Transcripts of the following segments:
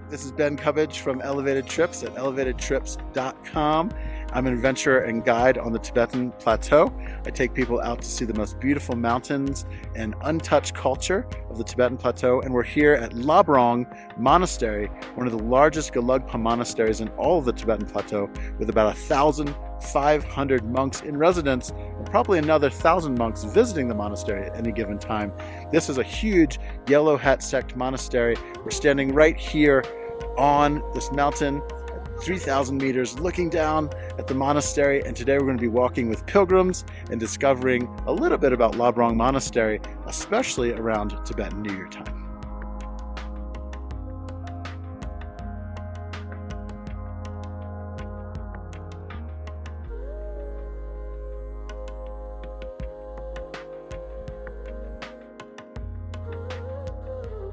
This is Ben Cubbage from Elevated Trips at elevatedtrips.com. I'm an adventurer and guide on the Tibetan Plateau. I take people out to see the most beautiful mountains and untouched culture of the Tibetan Plateau. And we're here at Labrang Monastery, one of the largest Gelug monasteries in all of the Tibetan Plateau, with about 1,500 monks in residence and probably another 1,000 monks visiting the monastery at any given time. This is a huge yellow hat sect monastery. We're standing right here on this mountain at 3,000 meters looking down at the monastery, and today we're going to be walking with pilgrims and discovering a little bit about Labrang Monastery, especially around Tibetan New Year time.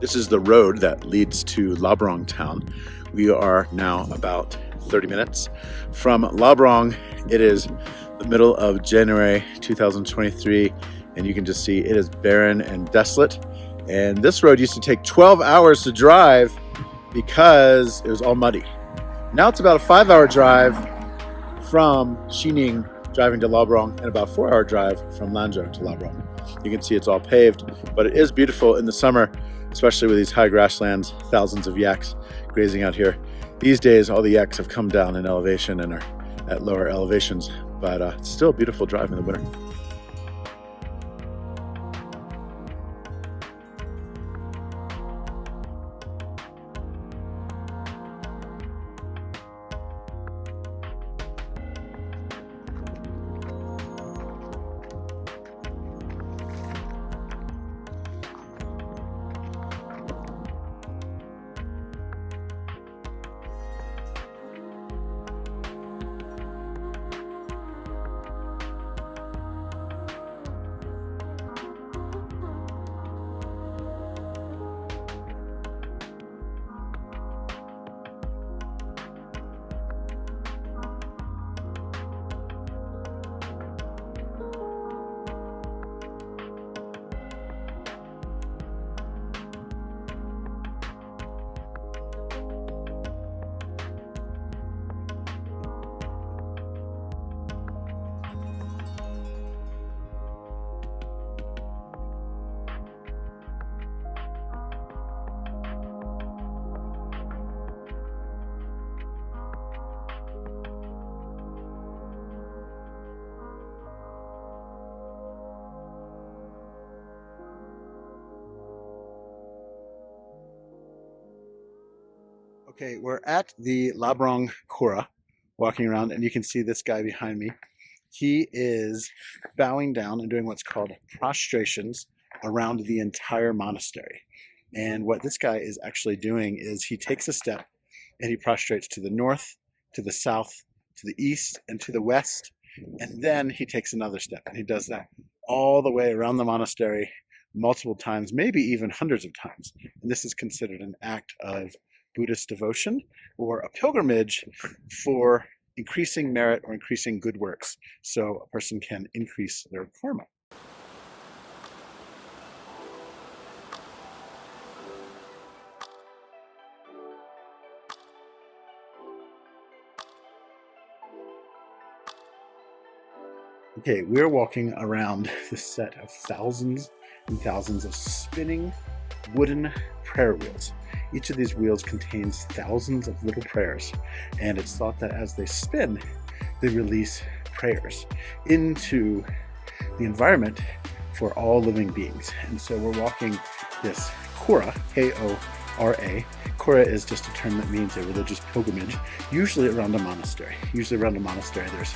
This is the road that leads to Labrang town. We are now about 30 minutes from Labrang. It is the middle of January 2023, and you can just see it is barren and desolate. And this road used to take 12 hours to drive because it was all muddy. Now it's about a 5-hour drive from Xining driving to Labrang, and about a 4-hour drive from Lanzhou to Labrang. You can see it's all paved, but it is beautiful in the summer, especially with these high grasslands, thousands of yaks grazing out here. These days, all the yaks have come down in elevation and are at lower elevations, but it's still a beautiful drive in the winter. Okay, we're at the Labrang Kora, walking around, and you can see this guy behind me. He is bowing down and doing what's called prostrations around the entire monastery. And what this guy is actually doing is he takes a step and he prostrates to the north, to the south, to the east, and to the west. And then he takes another step, and he does that all the way around the monastery multiple times, maybe even hundreds of times. And this is considered an act of Buddhist devotion or a pilgrimage for increasing merit or increasing good works, so a person can increase their karma. Okay, we're walking around this set of thousands and thousands of spinning wooden prayer wheels. Each of these wheels contains thousands of little prayers, and it's thought that as they spin, they release prayers into the environment for all living beings. And so we're walking this Kora, K-O-R-A. Kora is just a term that means a religious pilgrimage, usually around a monastery. Usually around a monastery there's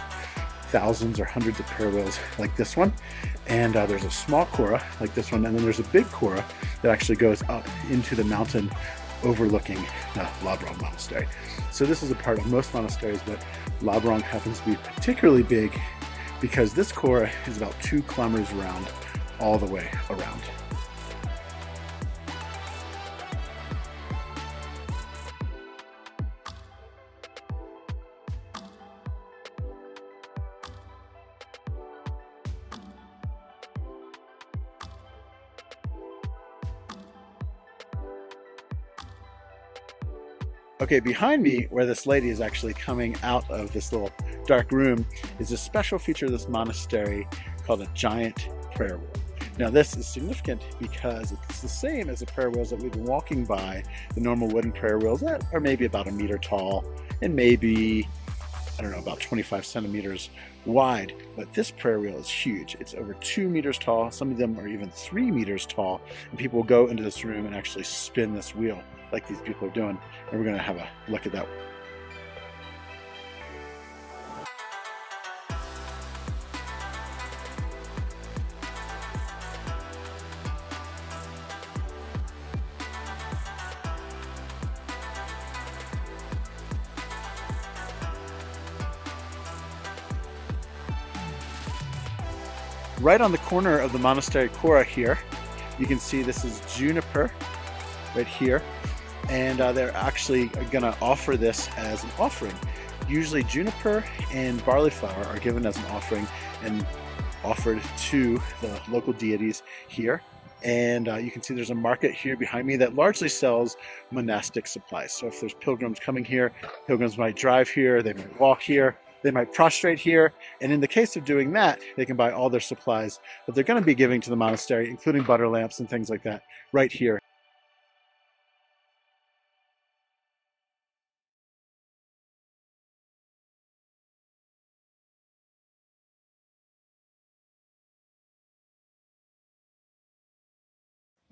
thousands or hundreds of prayer wheels like this one, and there's a small Kora like this one, and then there's a big Kora that actually goes up into the mountain overlooking the Labrang Monastery. So this is a part of most monasteries, but Labrang happens to be particularly big because this Kora is about 2 kilometers around, all the way around. Okay, behind me, where this lady is actually coming out of this little dark room, is a special feature of this monastery called a giant prayer wheel. Now this is significant because it's the same as the prayer wheels that we've been walking by, the normal wooden prayer wheels that are maybe about a meter tall and maybe, I don't know, about 25 centimeters wide. But this prayer wheel is huge. It's over 2 meters tall. Some of them are even 3 meters tall. And people will go into this room and actually spin this wheel like these people are doing. And we're going to have a look at that. Right on the corner of the monastery Kora here, you can see this is juniper right here, and they're actually going to offer this as an offering. Usually juniper and barley flour are given as an offering and offered to the local deities here. And you can see there's a market here behind me that largely sells monastic supplies. So if there's pilgrims coming here, pilgrims might drive here, they might walk here, they might prostrate here, and in the case of doing that, they can buy all their supplies that they're going to be giving to the monastery, including butter lamps and things like that, right here.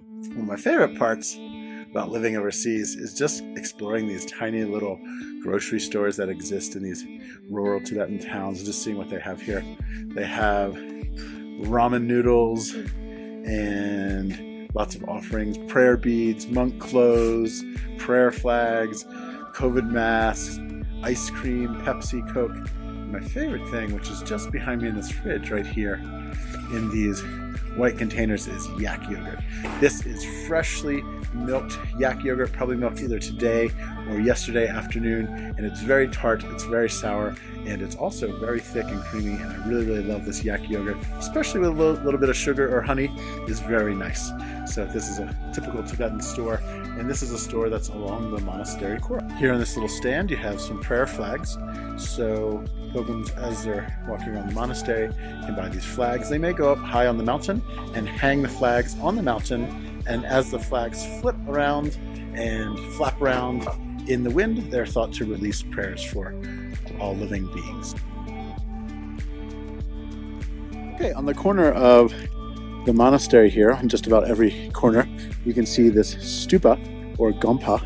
One of my favorite parts about living overseas is just exploring these tiny little grocery stores that exist in these rural Tibetan towns, just seeing what they have here. They have ramen noodles and lots of offerings, prayer beads, monk clothes, prayer flags, COVID masks, ice cream, Pepsi, Coke. And my favorite thing, which is just behind me in this fridge right here in these white containers, is yak yogurt. This is freshly milked yak yogurt, probably milked either today or yesterday afternoon, and it's very tart, it's very sour, and it's also very thick and creamy, and I really, really love this yak yogurt, especially with a little bit of sugar or honey. Is very nice. So this is a typical Tibetan store, and this is a store that's along the monastery Kora. Here on this little stand you have some prayer flags, so pilgrims, as they're walking around the monastery, can buy these flags. They may go up high on the mountain and hang the flags on the mountain, and as the flags flip around and flap around in the wind, they're thought to release prayers for all living beings. Okay, on the corner of the monastery here, on just about every corner, you can see this stupa or gompa,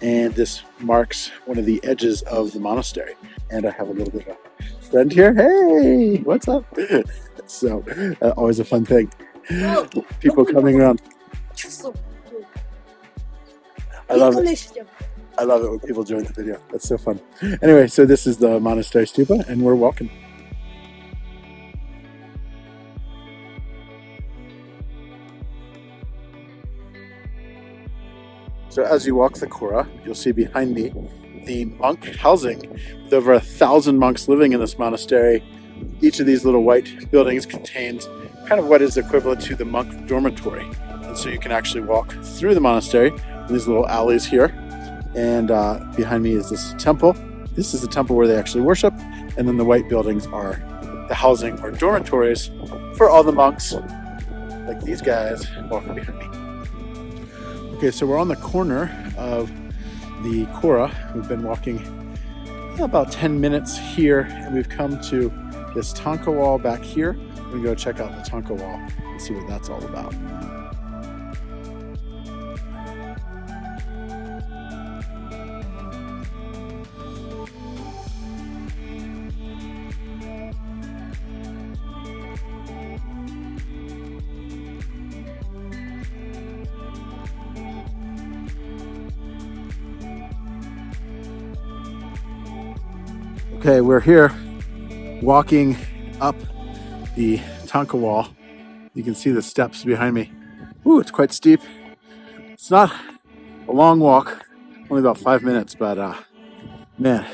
and this marks one of the edges of the monastery. And I have a little bit of a friend here. Hey, what's up? So, always a fun thing. People coming around. I love it. I love it when people join the video. That's so fun. Anyway, so this is the monastery stupa, and we're walking. So as you walk the Kora, you'll see behind me the monk housing with over 1,000 monks living in this monastery. Each of these little white buildings contains kind of what is equivalent to the monk dormitory. And so you can actually walk through the monastery in these little alleys here. And behind me is this temple. This is the temple where they actually worship. And then the white buildings are the housing or dormitories for all the monks, like these guys walking behind me. Okay, so we're on the corner of the Kora. We've been walking about 10 minutes here, and we've come to this Thangka wall back here. We're gonna go check out the Thangka wall and see what that's all about. Okay, we're here walking up the Thangka wall. You can see the steps behind me. Ooh, it's quite steep. It's not a long walk, only about 5 minutes, but man,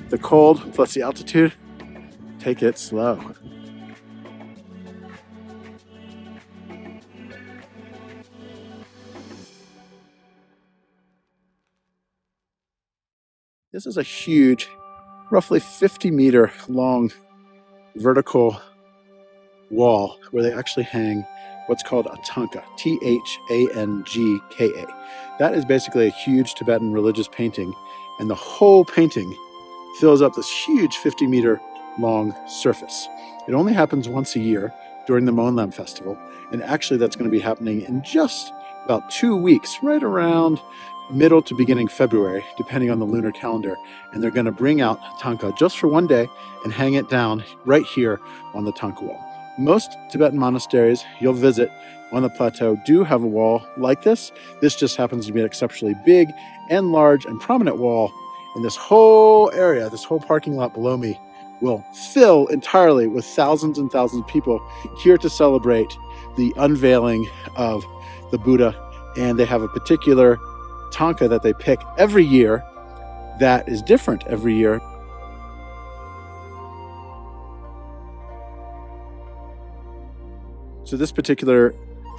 the cold plus the altitude, take it slow. This is a huge, roughly 50-meter long vertical wall where they actually hang what's called a Thangka, Thangka. That is basically a huge Tibetan religious painting, and the whole painting fills up this huge 50-meter long surface. It only happens once a year during the Monlam festival, and actually that's going to be happening in just about 2 weeks, right around middle to beginning February, depending on the lunar calendar. And they're going to bring out Thangka just for one day and hang it down right here on the Thangka wall. Most Tibetan monasteries you'll visit on the plateau do have a wall like this. This just happens to be an exceptionally big and large and prominent wall. And this whole area, this whole parking lot below me, will fill entirely with thousands and thousands of people here to celebrate the unveiling of the Buddha. And they have a particular Thangka that they pick every year that is different every year. So this particular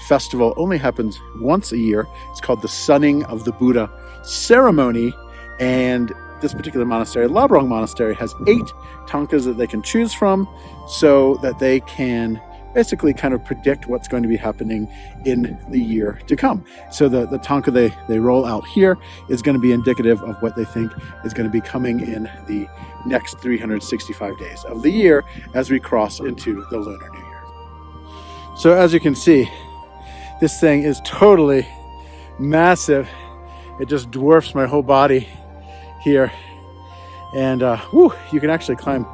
festival only happens once a year. It's called the Sunning of the Buddha ceremony. And this particular monastery, Labrang Monastery, has 8 Thangkas that they can choose from so that they can basically kind of predict what's going to be happening in the year to come. So the Thangka they roll out here is going to be indicative of what they think is going to be coming in the next 365 days of the year as we cross into the Lunar New Year. So as you can see, this thing is totally massive. It just dwarfs my whole body here. And you can actually climb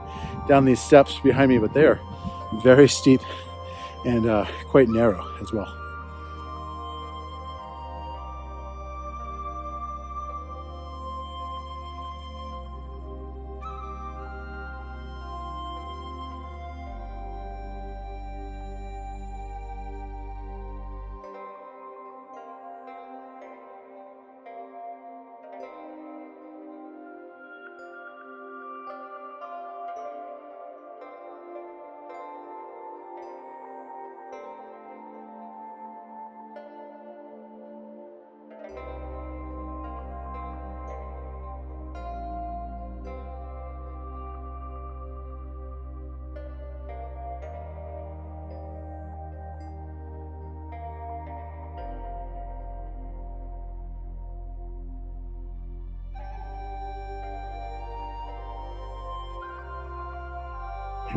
down these steps behind me, but they are very steep and quite narrow as well.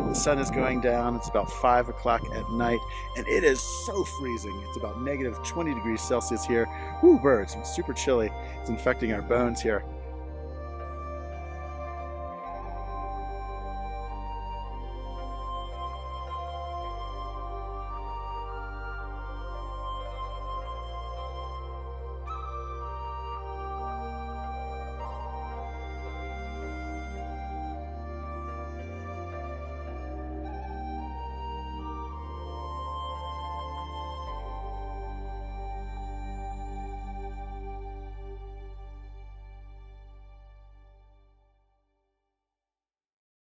The sun is going down. It's about 5 o'clock at night, and it is so freezing. It's about negative 20 degrees Celsius here. Woo, birds, it's super chilly. It's infecting our bones here.